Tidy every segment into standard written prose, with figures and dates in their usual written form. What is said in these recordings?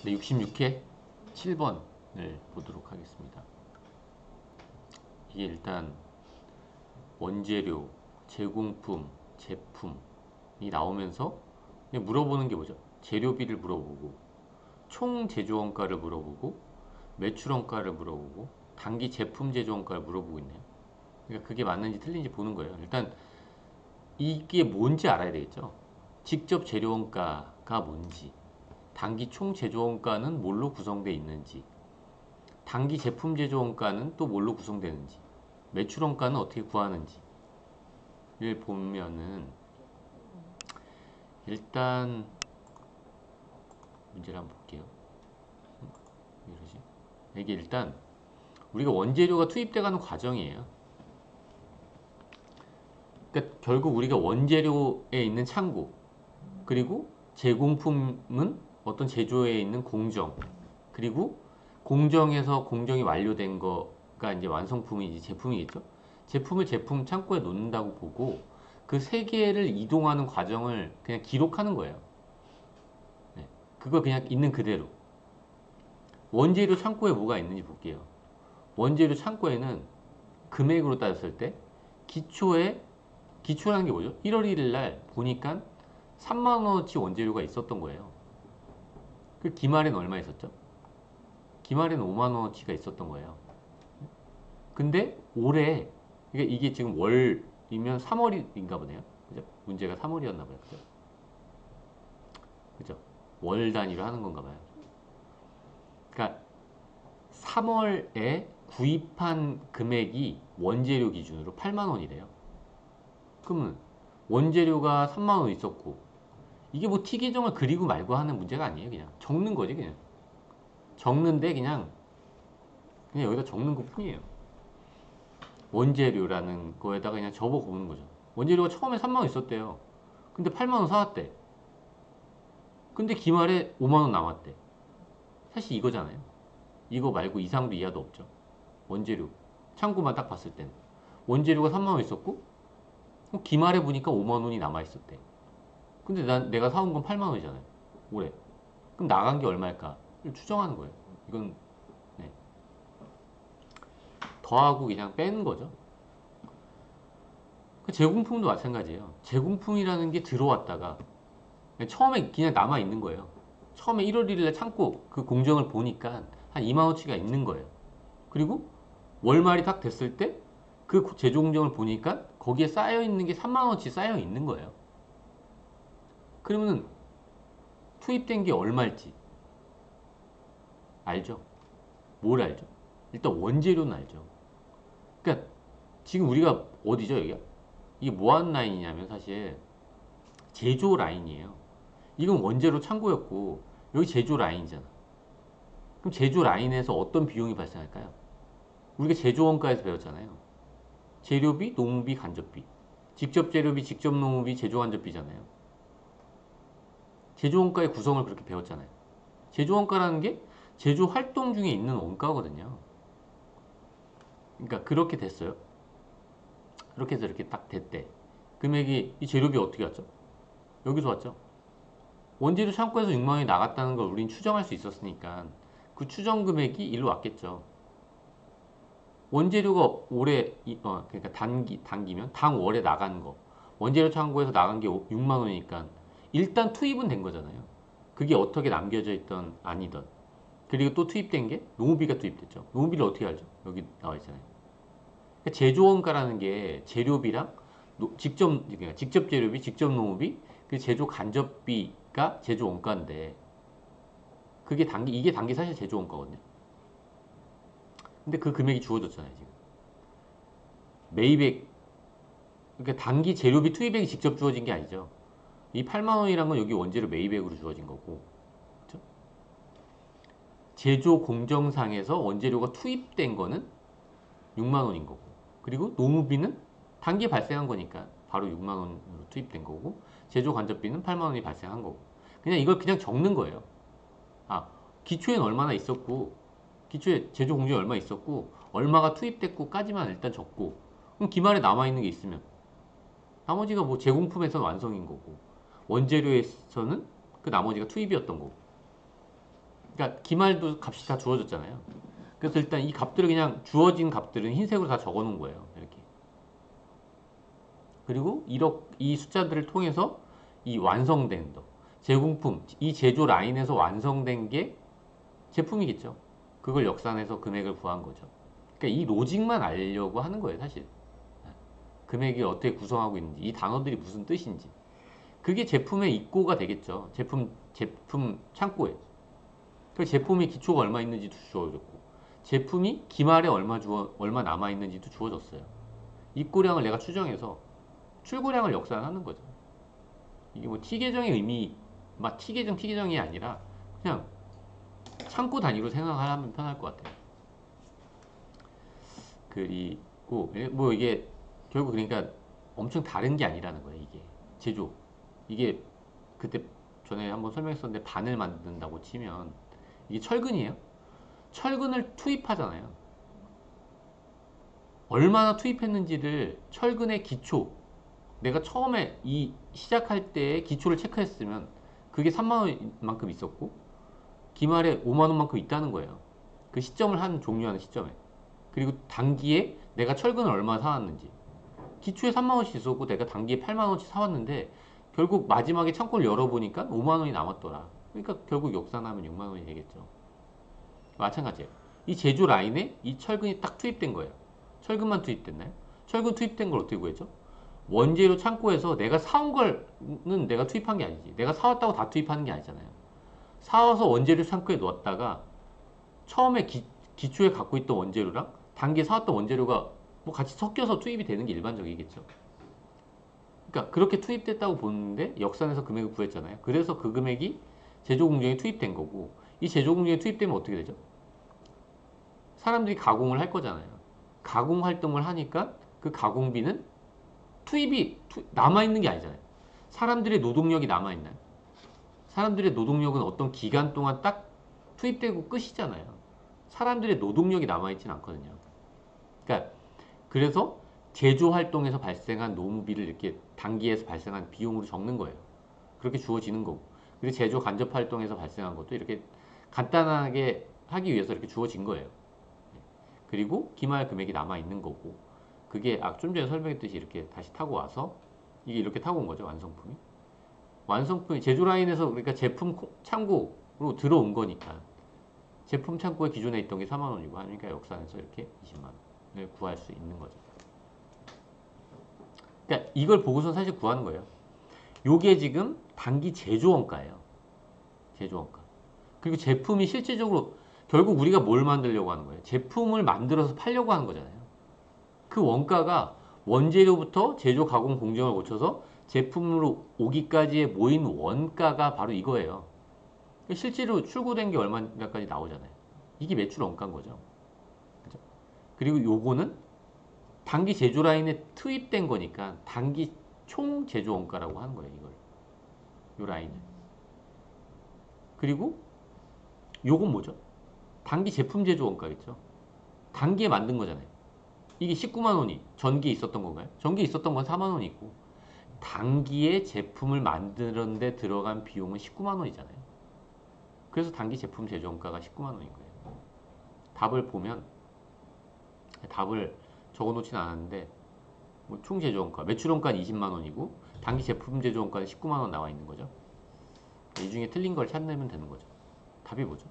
네, 66회 7번을 보도록 하겠습니다. 이게 일단 원재료, 제공품, 제품이 나오면서 그냥 물어보는 게 뭐죠? 재료비를 물어보고, 총 제조원가를 물어보고, 매출원가를 물어보고, 단기 제품 제조원가를 물어보고 있네요. 그러니까 그게 맞는지 틀린지 보는 거예요. 일단 이게 뭔지 알아야 되겠죠? 직접 재료원가가 뭔지, 단기 총 제조원가는 뭘로 구성되어 있는지, 단기 제품 제조 원가는 또 뭘로 구성되는지, 매출 원가는 어떻게 구하는지를 보면은 일단 문제를 한번 볼게요. 왜 이러지? 이게 일단 우리가 원재료가 투입돼가는 과정이에요. 그러니까 결국 우리가 원재료에 있는 창고, 그리고 제공품은 어떤 제조에 있는 공정, 그리고 공정에서 공정이 완료된 거가 이제 완성품이 이제 제품이겠죠. 제품을 제품 창고에 놓는다고 보고 그 세 개를 이동하는 과정을 그냥 기록하는 거예요. 네. 그걸 그냥 있는 그대로. 원재료 창고에 뭐가 있는지 볼게요. 원재료 창고에는 금액으로 따졌을 때 기초라는 게 뭐죠? 1월 1일 날 보니까 3만 원어치 원재료가 있었던 거예요. 그 기말에는 얼마 있었죠? 기말에는 5만 원어치가 있었던 거예요. 근데 올해 이게 지금 월이면 3월인가 보네요. 그죠? 문제가 3월이었나 봐요. 그죠? 그죠? 월 단위로 하는 건가 봐요. 그러니까 3월에 구입한 금액이 원재료 기준으로 8만 원이래요. 그러면 원재료가 3만 원 있었고 이게 뭐 T 계정을 그리고 말고 하는 문제가 아니에요. 그냥 적는 거지 그냥. 적는데 그냥 여기다 적는 것 뿐이에요. 원재료라는 거에다가 그냥 접어 보는 거죠. 원재료가 처음에 3만 원 있었대요. 근데 8만 원 사왔대. 근데 기말에 5만 원 남았대. 사실 이거잖아요. 이거 말고 이상도 이하도 없죠. 원재료. 창고만 딱 봤을 때는. 원재료가 3만 원 있었고 기말에 보니까 5만 원이 남아 있었대. 근데 내가 사온 건 8만 원이잖아요. 올해. 그럼 나간 게 얼마일까? 추정하는 거예요. 이건 네. 더하고 그냥 빼는 거죠. 제공품도 마찬가지예요. 제공품이라는 게 들어왔다가 처음에 그냥 남아 있는 거예요. 처음에 1월 1일에 창고 그 공정을 보니까 한 2만 원치가 있는 거예요. 그리고 월말이 딱 됐을 때 그 제조 공정을 보니까 거기에 쌓여 있는 게 3만 원치 쌓여 있는 거예요. 그러면은 투입된 게 얼마일지 알죠? 뭘 알죠? 일단 원재료는 알죠. 그러니까 지금 우리가 어디죠, 여기가? 이게 뭐 하는 라인이냐면 사실 제조 라인이에요. 이건 원재료 창고였고 여기 제조 라인이잖아. 그럼 제조 라인에서 어떤 비용이 발생할까요? 우리가 제조 원가에서 배웠잖아요. 재료비, 농비, 간접비. 직접 재료비, 직접 농비, 제조 간접비잖아요. 제조 원가의 구성을 그렇게 배웠잖아요. 제조 원가라는 게 제조 활동 중에 있는 원가거든요. 그러니까 그렇게 됐어요. 그렇게 해서 이렇게 딱 됐대. 금액이 이 재료비 어떻게 왔죠? 여기서 왔죠. 원재료 창고에서 6만 원이 나갔다는 걸 우린 추정할 수 있었으니까 그 추정 금액이 일로 왔겠죠. 원재료가 올해 그러니까 단기면 당월에 나간 거 원재료 창고에서 나간 게 6만 원이니까 일단 투입은 된 거잖아요. 그게 어떻게 남겨져 있던 아니던 그리고 또 투입된 게 농업비가 투입됐죠. 농업비를 어떻게 알죠? 여기 나와 있잖아요. 그러니까 제조원가라는 게 재료비랑 그러니까 직접 재료비, 직접 농업비, 그 제조 간접비가 제조원가인데 이게 단기 사실 제조원가거든요. 근데 그 금액이 주어졌잖아요, 지금. 매입액, 그러니까 단기 재료비 투입액이 직접 주어진 게 아니죠. 이 8만 원이란 건 여기 원재료 매입액으로 주어진 거고, 그렇죠? 제조 공정상에서 원재료가 투입된 거는 6만 원인 거고, 그리고 노무비는 단기에 발생한 거니까 바로 6만 원으로 투입된 거고, 제조 간접비는 8만 원이 발생한 거고, 그냥 이걸 그냥 적는 거예요. 아, 기초엔 얼마나 있었고, 기초에 제조 공정이 얼마 있었고, 얼마가 투입됐고까지만 일단 적고, 그럼 기말에 남아있는 게 있으면, 나머지가 뭐 제공품에서는 완성인 거고, 원재료에서는 그 나머지가 투입이었던 거고. 그러니까 기말도 값이 다 주어졌잖아요. 그래서 일단 이 값들을 그냥 주어진 값들은 흰색으로 다 적어 놓은 거예요. 이렇게. 그리고 이 숫자들을 통해서 이 완성된 제공품, 이 제조 라인에서 완성된 게 제품이겠죠. 그걸 역산해서 금액을 구한 거죠. 그러니까 이 로직만 알려고 하는 거예요, 사실. 금액이 어떻게 구성하고 있는지, 이 단어들이 무슨 뜻인지. 그게 제품의 입고가 되겠죠. 제품 창고에. 그 제품의 기초가 얼마 있는지도 주어졌고, 제품이 기말에 얼마 남아 있는지도 주어졌어요. 입고량을 내가 추정해서 출고량을 역산하는 거죠. 이게 뭐 T 계정의 의미, 막 T 계정이 아니라 그냥 창고 단위로 생각하면 편할 것 같아요. 그리고 뭐 이게 결국 그러니까 엄청 다른 게 아니라는 거예요. 이게 제조. 이게 그때 전에 한번 설명했었는데 바늘 만든다고 치면 이게 철근이에요. 철근을 투입하잖아요. 얼마나 투입했는지를 철근의 기초, 내가 처음에 이 시작할 때의 기초를 체크했으면 그게 3만 원만큼 있었고 기말에 5만 원만큼 있다는 거예요. 그 시점을 한 종료하는 시점에. 그리고 단기에 내가 철근을 얼마 사왔는지. 기초에 3만 원씩 있었고 내가 단기에 8만 원씩 사왔는데 결국 마지막에 창고를 열어보니까 5만 원이 남았더라. 그러니까 결국 역산하면 6만 원이 되겠죠. 마찬가지예요. 이 제조 라인에 이 철근이 딱 투입된 거예요. 철근만 투입됐나요? 철근 투입된 걸 어떻게 구했죠? 원재료 창고에서 내가 사온 거는 내가 투입한 게 아니지. 내가 사왔다고 다 투입하는 게 아니잖아요. 사와서 원재료 창고에 놓았다가 처음에 기초에 갖고 있던 원재료랑 단기에 사왔던 원재료가 뭐 같이 섞여서 투입이 되는 게 일반적이겠죠. 그러니까 그렇게 투입됐다고 보는데 역산해서 금액을 구했잖아요. 그래서 그 금액이 제조 공정에 투입된 거고 이 제조 공정에 투입되면 어떻게 되죠? 사람들이 가공을 할 거잖아요. 가공 활동을 하니까 그 가공비는 투입이 남아있는 게 아니잖아요. 사람들의 노동력이 남아있나요? 사람들의 노동력은 어떤 기간 동안 딱 투입되고 끝이잖아요. 사람들의 노동력이 남아있진 않거든요. 그러니까 그래서 제조 활동에서 발생한 노무비를 이렇게 단기에서 발생한 비용으로 적는 거예요. 그렇게 주어지는 거고. 그리고 제조 간접 활동에서 발생한 것도 이렇게 간단하게 하기 위해서 이렇게 주어진 거예요. 그리고 기말 금액이 남아 있는 거고. 그게 좀 전에 설명했듯이 이렇게 다시 타고 와서 이게 이렇게 타고 온 거죠, 완성품이. 완성품이 제조 라인에서 그러니까 제품 창고로 들어온 거니까 제품 창고에 기존에 있던 게 4만 원이고 하니까 역산해서 이렇게 20만 원을 구할 수 있는 거죠. 그러니까 이걸 보고서 사실 구하는 거예요. 요게 지금 단기 제조 원가예요. 제조 원가. 그리고 제품이 실질적으로 결국 우리가 뭘 만들려고 하는 거예요? 제품을 만들어서 팔려고 하는 거잖아요. 그 원가가 원재료부터 제조 가공 공정을 거쳐서 제품으로 오기까지의 모인 원가가 바로 이거예요. 실제로 출고된 게 얼마까지 나오잖아요. 이게 매출 원가인 거죠. 그죠? 그리고 요거는 단기 제조 라인에 투입된 거니까 단기 총 제조 원가라고 하는 거예요. 이걸. 요 라인을. 그리고 요건 뭐죠? 단기 제품 제조 원가겠죠. 단기에 만든 거잖아요. 이게 19만 원이 전기에 있었던 건가요? 전기에 있었던 건 4만 원이 있고 단기에 제품을 만드는데 들어간 비용은 19만 원이잖아요. 그래서 단기 제품 제조 원가가 19만 원인 거예요. 답을 보면 답을 적어놓지는 않았는데 뭐 총 제조 원가, 매출 원가는 20만 원이고 단기 제품 제조 원가는 19만 원 나와 있는 거죠. 이 중에 틀린 걸 찾으면 되는 거죠. 답이 뭐죠?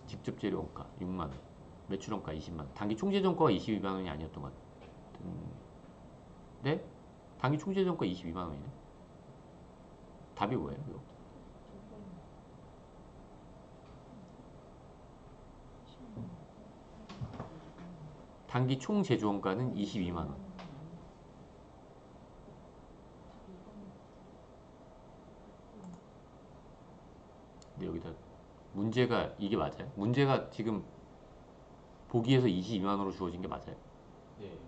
직접 재료 원가 6만 원, 매출 원가 20만 원, 단기 총 제조 원가가 22만 원이 아니었던 것 같은데 단기 총 제조 원가 22만 원이네. 답이 뭐예요? 이거? 단기 총 제조 원가는 22만 원. 근데 여기다 문제가 이게 맞아요? 문제가 지금 보기에서 22만 원으로 주어진 게 맞아요? 네.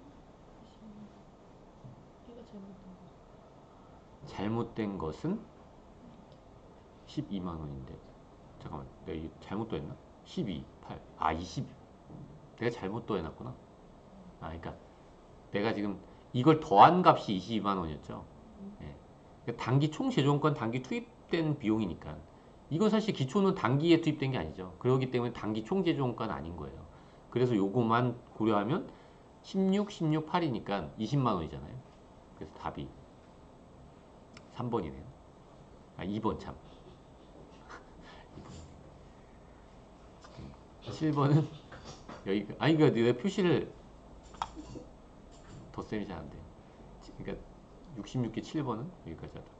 잘못된 것은 12만 원인데 잠깐만 내가 이거 잘못 더했나? 12, 8, 20 내가 잘못 더해놨구나. 그러니까 내가 지금 이걸 더한 값이 22만 원이었죠. 예. 그러니까 단기 총 제조원권 단기 투입된 비용이니까 이건 사실 기초는 단기에 투입된 게 아니죠. 그렇기 때문에 단기 총재조원가는 아닌 거예요. 그래서 요거만 고려하면 16, 16, 8이니까 20만 원이잖아요. 그래서 답이 3번이네요. 아, 2번 참. 7번은 여기, 아니, 그러니까 내가 표시를 덧셈이 잘 안 돼. 그러니까 66개 7번은 여기까지 하다.